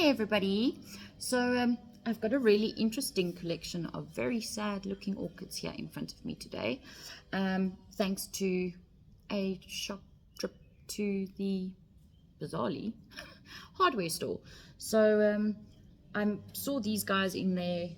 Hey everybody. I've got a really interesting collection of very sad looking orchids here in front of me today, thanks to a shop trip to the bizarrely hardware store. I saw these guys in their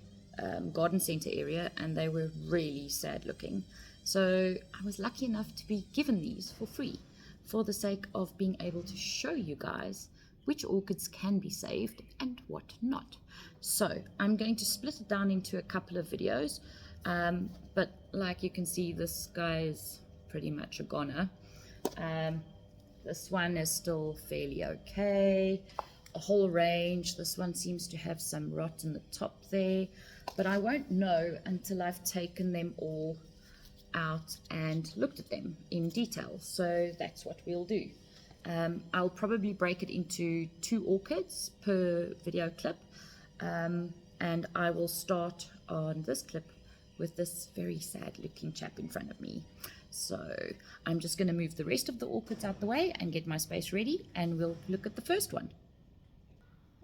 garden center area and they were really sad looking. So I was lucky enough to be given these for free for the sake of being able to show you guys which orchids can be saved and what not. So I'm going to split it down into a couple of videos, but like you can see, this guy is pretty much a goner. This one is still fairly okay. A whole range. This one seems to have some rot in the top there, but I won't know until I've taken them all out and looked at them in detail. So that's what we'll do. I'll probably break it into 2 orchids per video clip, and I will start on this clip with this very sad looking chap in front of me. So I'm just going to move the rest of the orchids out the way and get my space ready, and we'll look at the first one.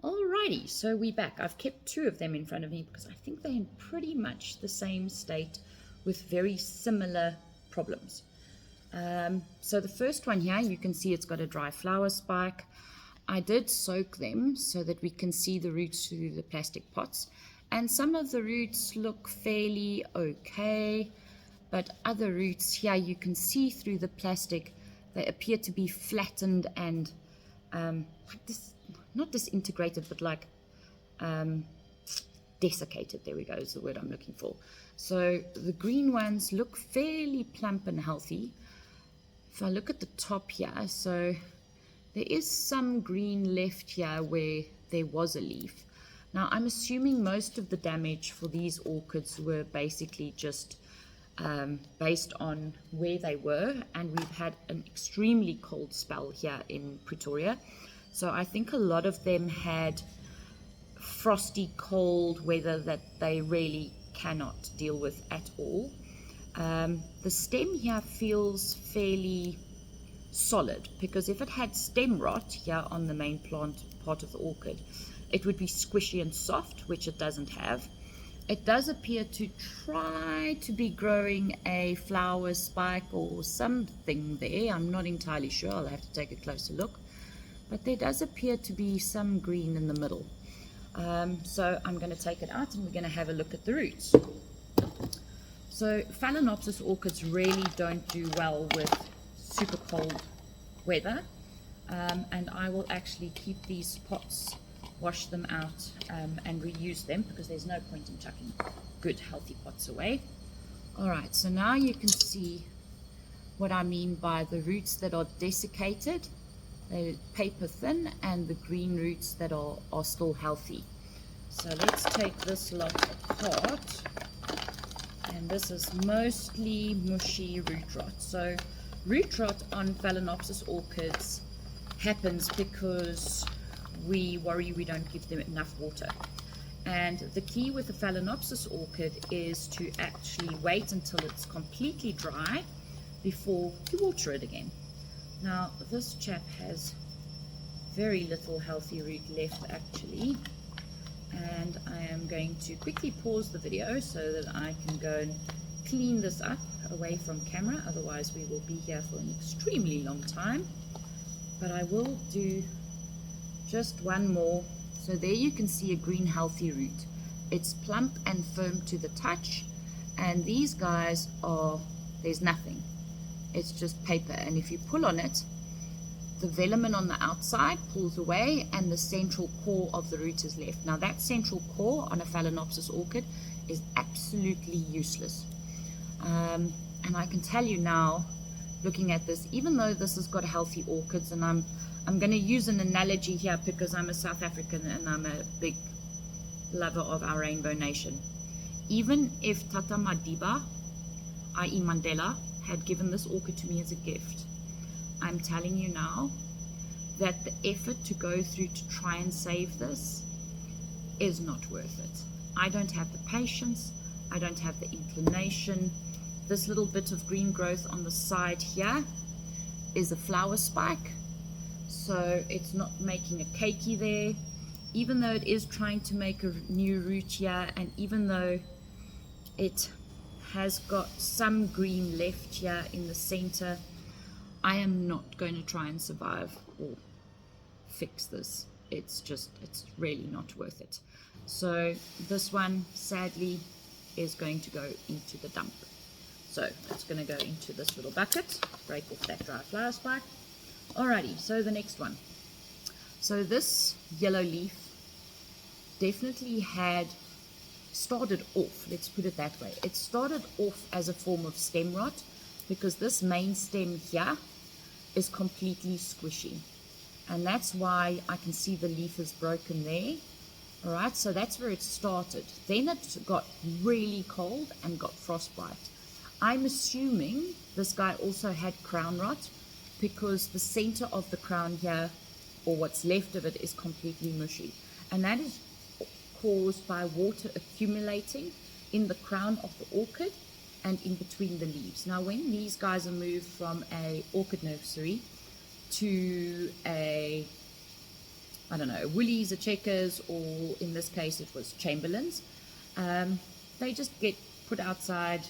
Alrighty, so we're back. I've kept 2 of them in front of me because I think they're in pretty much the same state with very similar problems. So the first one here, you can see it's got a dry flower spike. I did soak them so that we can see the roots through the plastic pots, and some of the roots look fairly okay, but other roots here, you can see through the plastic, they appear to be flattened and like this, not disintegrated, but like desiccated. There we go, is the word I'm looking for. So the green ones look fairly plump and healthy. If I look at the top here, so there is some green left here where there was a leaf. Now I'm assuming most of the damage for these orchids were basically just based on where they were, and we've had an extremely cold spell here in Pretoria. So I think a lot of them had frosty cold weather that they really cannot deal with at all. The stem here feels fairly solid, because if it had stem rot here on the main plant part of the orchid, it would be squishy and soft, which it doesn't have. It does appear to try to be growing a flower spike or something there. I'm not entirely sure. I'll have to take a closer look. But there does appear to be some green in the middle. So I'm going to take it out and we're going to have a look at the roots. So Phalaenopsis orchids really don't do well with super cold weather, and I will actually keep these pots, wash them out, and reuse them, because there's no point in chucking good healthy pots away. Alright, so now you can see what I mean by the roots that are desiccated, they're paper thin, and the green roots that are still healthy. So let's take this lot apart. And this is mostly mushy root rot. So root rot on Phalaenopsis orchids happens because we worry we don't give them enough water. And the key with the Phalaenopsis orchid is to actually wait until it's completely dry before you water it again. Now this chap has very little healthy root left actually, and I am going to quickly pause the video so that I can go and clean this up away from camera, otherwise we will be here for an extremely long time. But I will do just one more. So there you can see a green healthy root. It's plump and firm to the touch, and these guys are, there's nothing, it's just paper, and if you pull on it, the velamen on the outside pulls away and the central core of the root is left. Now that central core on a Phalaenopsis orchid is absolutely useless. And I can tell you now, looking at this, even though this has got healthy orchids, and I'm going to use an analogy here because I'm a South African and I'm a big lover of our rainbow nation. Even if Tata Madiba, i.e. Mandela, had given this orchid to me as a gift, I'm telling you now that the effort to go through to try and save this is not worth it. I don't have the patience, I don't have the inclination. This little bit of green growth on the side here is a flower spike, so it's not making a cakey there. even though it is trying to make a new root here, and even though it has got some green left here in the center, I am not going to try and survive or fix this. It's really not worth it. So this one sadly is going to go into the dump. So it's going to go into this little bucket, break off that dry flower spike. Alrighty, so the next one. So this yellow leaf definitely had started off, let's put it that way, it started off as a form of stem rot, because this main stem here is completely squishy, and that's why I can see the leaf is broken there. All right, so that's where it started. Then it got really cold and got frostbite. I'm assuming this guy also had crown rot, because the center of the crown here, or what's left of it, is completely mushy, and that is caused by water accumulating in the crown of the orchid and in between the leaves. Now when these guys are moved from a orchid nursery to a, I don't know, Woolies or Checkers, or in this case it was Chamberlain's, they just get put outside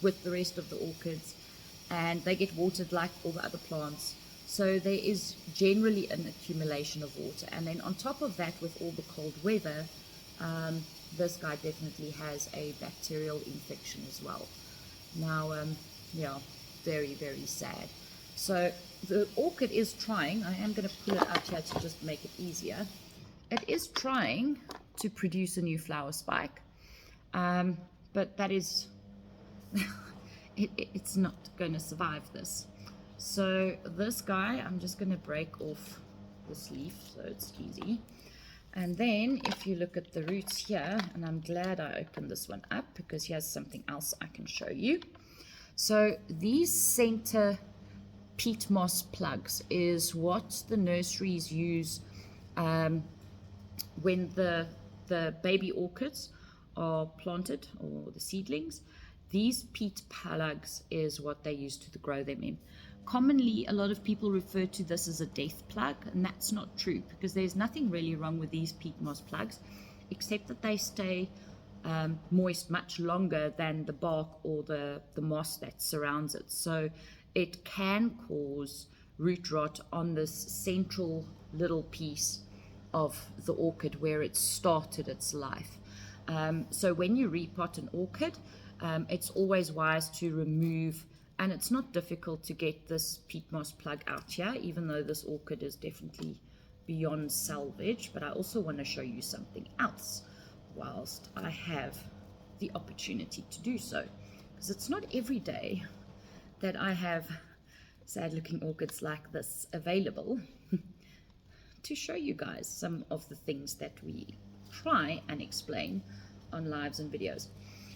with the rest of the orchids, and they get watered like all the other plants. So there is generally an accumulation of water, and then on top of that, with all the cold weather, this guy definitely has a bacterial infection as well. Now, yeah, very, very sad. So the orchid is trying, I am going to pull it out here to just make it easier. It is trying to produce a new flower spike, but that is, it's not going to survive this. So this guy, I'm just going to break off this leaf so it's easy. And then if you look at the roots here, and I'm glad I opened this one up because here's something else I can show you. So these center peat moss plugs is what the nurseries use when the baby orchids are planted, or the seedlings. These peat plugs is what they use to grow them in. Commonly, a lot of people refer to this as a death plug, and that's not true, because there's nothing really wrong with these peat moss plugs, except that they stay moist much longer than the bark or the moss that surrounds it. So it can cause root rot on this central little piece of the orchid where it started its life. So when you repot an orchid, it's always wise to remove, and it's not difficult to get this peat moss plug out here, even though this orchid is definitely beyond salvage. But I also want to show you something else whilst I have the opportunity to do so, because it's not every day that I have sad looking orchids like this available to show you guys some of the things that we try and explain on lives and videos.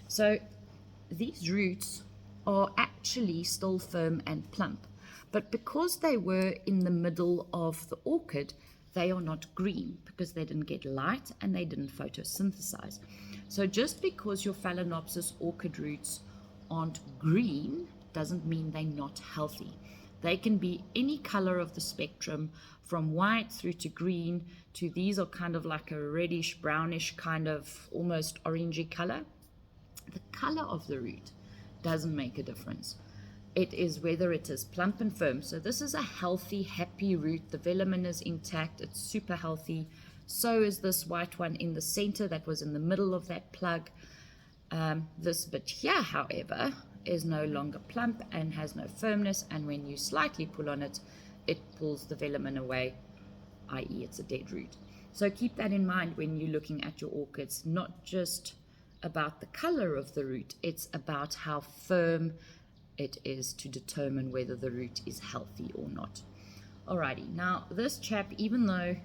So these roots are actually still firm and plump, but because they were in the middle of the orchid, they are not green because they didn't get light and they didn't photosynthesize. So just because your Phalaenopsis orchid roots aren't green doesn't mean they're not healthy. They can be any color of the spectrum, from white through to green to these are kind of like a reddish brownish kind of almost orangey color. The color of the root doesn't make a difference. It is whether it is plump and firm. So this is a healthy, happy root. The velamen is intact. It's super healthy. So is this white one in the center that was in the middle of that plug. This bit here, however, is no longer plump and has no firmness. And when you slightly pull on it, it pulls the velamen away, i.e. it's a dead root. So keep that in mind when you're looking at your orchids. Not just about the color of the root, it's about how firm it is to determine whether the root is healthy or not. Alrighty, now this chap, even though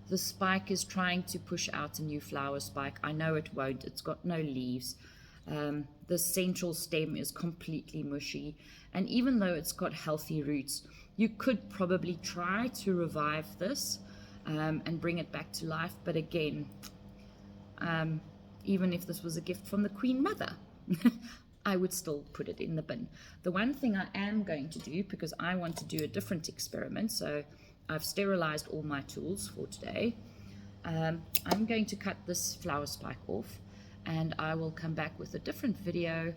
the spike is trying to push out a new flower spike, I know it won't. It's got no leaves. The central stem is completely mushy, and even though it's got healthy roots, you could probably try to revive this and bring it back to life. But again, even if this was a gift from the Queen Mother, I would still put it in the bin. The one thing I am going to do, because I want to do a different experiment, so I've sterilized all my tools for today. I'm going to cut this flower spike off, and I will come back with a different video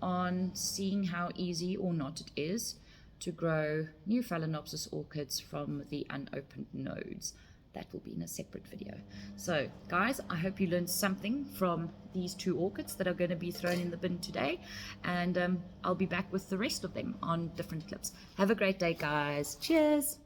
on seeing how easy or not it is to grow new Phalaenopsis orchids from the unopened nodes. That will be in a separate video. So guys, I hope you learned something from these 2 orchids that are going to be thrown in the bin today, and I'll be back with the rest of them on different clips. Have a great day, guys. Cheers.